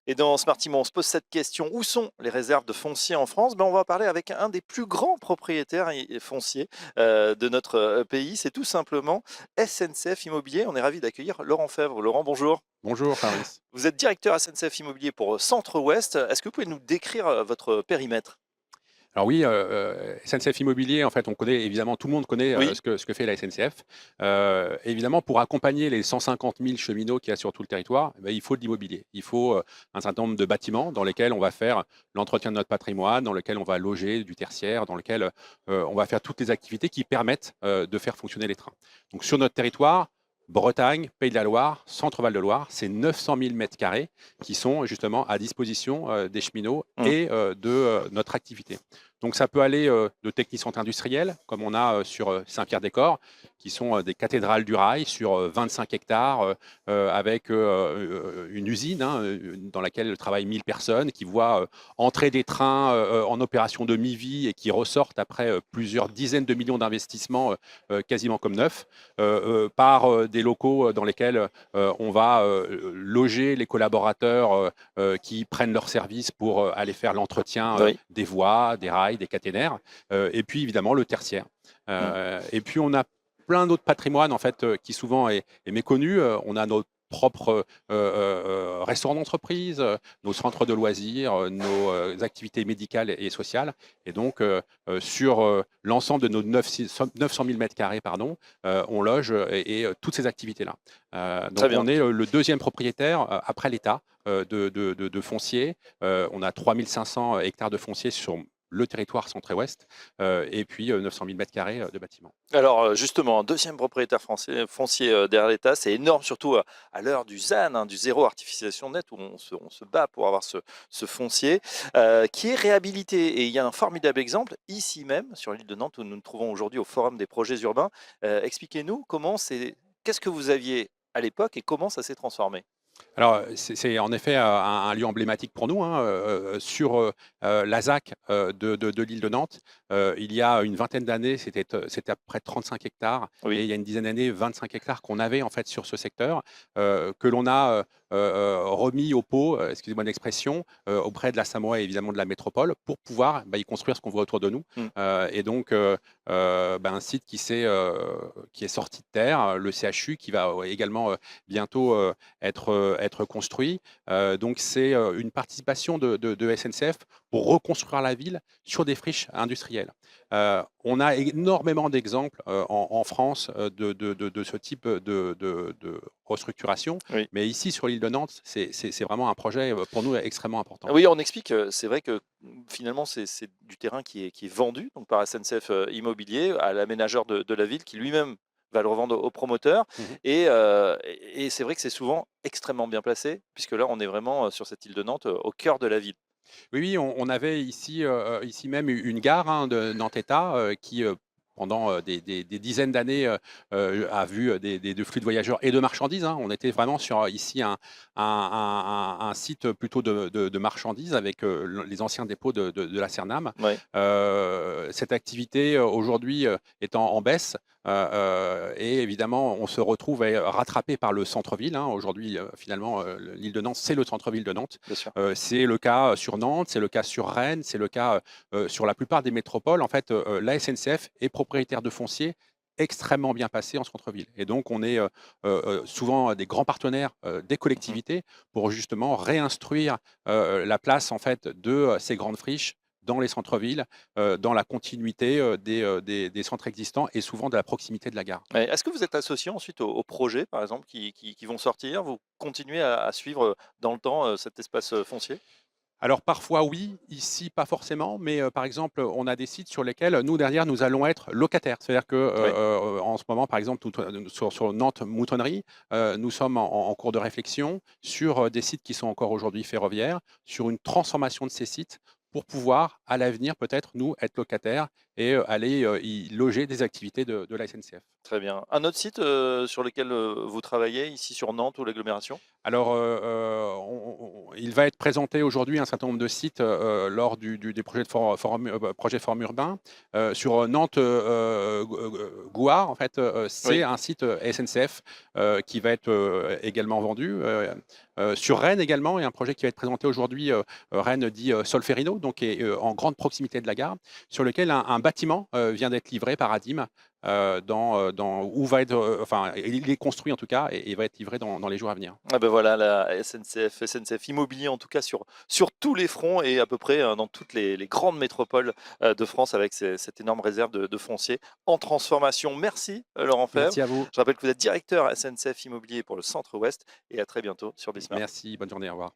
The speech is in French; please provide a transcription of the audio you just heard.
Et dans Smartimo, on se pose cette question, où sont les réserves de foncier en France? On va parler avec un des plus grands propriétaires fonciers de notre pays, c'est tout simplement SNCF Immobilier. On est ravi d'accueillir Laurent Fèvre. Laurent, bonjour. Bonjour Fabrice. Vous êtes directeur SNCF Immobilier pour Centre-Ouest. Est-ce que vous pouvez nous décrire votre périmètre? Alors oui, SNCF Immobilier, en fait, on connaît évidemment, tout le monde connaît Oui, ce que fait la SNCF. Évidemment, pour accompagner les 150 000 cheminots qu'il y a sur tout le territoire, il faut de l'immobilier. Il faut un certain nombre de bâtiments dans lesquels on va faire l'entretien de notre patrimoine, dans lesquels on va loger du tertiaire, dans lesquels on va faire toutes les activités qui permettent de faire fonctionner les trains. Donc sur notre territoire, Bretagne, Pays de la Loire, Centre-Val de Loire, c'est 900 000 mètres carrés qui sont justement à disposition des cheminots mmh, et de notre activité. Donc ça peut aller de technicentres industriels, comme on a sur Saint-Pierre-des-Corps, qui sont des cathédrales du rail sur 25 hectares, avec une usine dans laquelle travaillent 1000 personnes, qui voit entrer des trains en opération de mi-vie et qui ressortent après plusieurs dizaines de millions d'investissements quasiment comme neufs, par des locaux dans lesquels on va loger les collaborateurs qui prennent leur service pour aller faire l'entretien oui, des voies, des rails, des caténaires, et puis évidemment le tertiaire. mmh. Et puis on a plein d'autres patrimoines en fait qui souvent est méconnu. On a notre propre restaurants d'entreprise, nos centres de loisirs, nos activités médicales et sociales. Et donc, sur l'ensemble de nos 900 000 mètres carrés, pardon, on loge toutes ces activités-là. Très Donc, bien. on est le deuxième propriétaire après l'État de foncier. On a 3500 hectares de foncier sur le territoire centre-ouest, et puis 900 000 mètres carrés de bâtiments. Alors, justement, un 2e propriétaire français foncier, derrière l'État, c'est énorme, surtout, à l'heure du ZAN, du zéro artificialisation nette, où on se bat pour avoir ce foncier, qui est réhabilité. Et il y a un formidable exemple, ici même, sur l'île de Nantes, où nous nous trouvons aujourd'hui au Forum des projets urbains. Expliquez-nous qu'est-ce que vous aviez à l'époque et comment ça s'est transformé? Alors, c'est en effet un lieu emblématique pour nous, hein, sur la ZAC de l'île de Nantes. Il y a une vingtaine d'années, c'était à peu près 35 hectares, et Oui, il y a une dizaine d'années, 25 hectares qu'on avait en fait sur ce secteur, que l'on a remis au pot, excusez-moi l'expression, auprès de la Samoa et évidemment de la métropole, pour pouvoir y construire ce qu'on voit autour de nous. mmh, Et donc, un site qui est sorti de terre, le CHU, qui va également bientôt être construit. Donc c'est une participation de SNCF pour reconstruire la ville sur des friches industrielles. On a énormément d'exemples en France de ce type de restructuration, oui. mais ici sur l'île de Nantes, c'est vraiment un projet pour nous extrêmement important. Oui, on explique, c'est vrai que, finalement, c'est du terrain qui est vendu, donc par SNCF, Immobilier à l'aménageur de la ville qui lui-même va le revendre au promoteur. Mhm. Et c'est vrai que c'est souvent extrêmement bien placé, puisque là, on est vraiment, sur cette île de Nantes, au cœur de la ville. Oui, oui, on avait ici même une gare de Nantes-État qui, pendant des dizaines d'années, a vu des flux de voyageurs et de marchandises, hein. On était vraiment sur ici un site plutôt de marchandises avec les anciens dépôts de la Cernam. Ouais. Cette activité aujourd'hui est en baisse. Et évidemment, on se retrouve rattrapé par le centre-ville, hein. Aujourd'hui, finalement, l'île de Nantes, c'est le centre-ville de Nantes. Bien sûr. C'est le cas sur Nantes, c'est le cas sur Rennes, c'est le cas sur la plupart des métropoles. En fait, la SNCF est propriétaire de foncier extrêmement bien passé en centre-ville. Et donc, on est souvent des grands partenaires des Mmh. collectivités pour justement réinstruire la place en fait de ces grandes friches dans les centres-villes, dans la continuité des centres existants et souvent de la proximité de la gare. Et est-ce que vous êtes associé ensuite aux projets, par exemple, qui vont sortir? Vous continuez à suivre, dans le temps, cet espace, foncier? Alors parfois oui, ici pas forcément, mais par exemple, on a des sites sur lesquels nous derrière nous allons être locataires. C'est-à-dire que, Oui. en ce moment par exemple sur Nantes Moutonnerie, nous sommes en cours de réflexion sur, des sites qui sont encore aujourd'hui ferroviaires, sur une transformation de ces sites pour pouvoir à l'avenir peut-être nous être locataires et aller y loger des activités de la SNCF. Très bien. Un autre site sur lequel vous travaillez, ici sur Nantes ou l'agglomération? Alors, il va être présenté aujourd'hui un certain nombre de sites lors des projets de projet Forum urbain. Sur Nantes, Gouard, en fait, c'est Oui. un site SNCF qui va être également vendu. Sur Rennes également, il y a un projet qui va être présenté aujourd'hui, Rennes dit Solferino, donc qui est en grande proximité de la gare, sur lequel un bâtiment vient d'être livré par Adim. Où va être, enfin, il est construit en tout cas et va être livré dans les jours à venir. Ah ben voilà, la SNCF Immobilier en tout cas sur tous les fronts et à peu près dans toutes les grandes métropoles de France avec cette énorme réserve de foncier en transformation. Merci Laurent Febvre. Merci à vous. Je rappelle que vous êtes directeur SNCF Immobilier pour le Centre-Ouest et à très bientôt sur Bismart. Merci, bonne journée, au revoir.